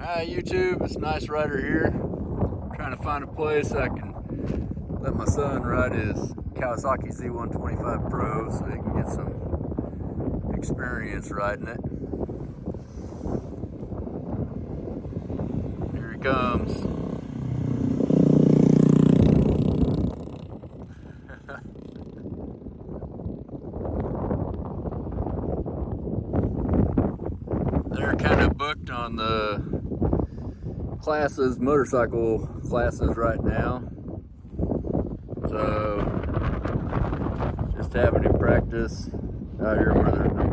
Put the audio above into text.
Hi YouTube, it's Nice Rider here. Trying to find a place I can let my son ride his Kawasaki Z125 Pro so he can get some experience riding it. Here he comes. They're kind of booked on the motorcycle classes right now, so just having him practice out here where they're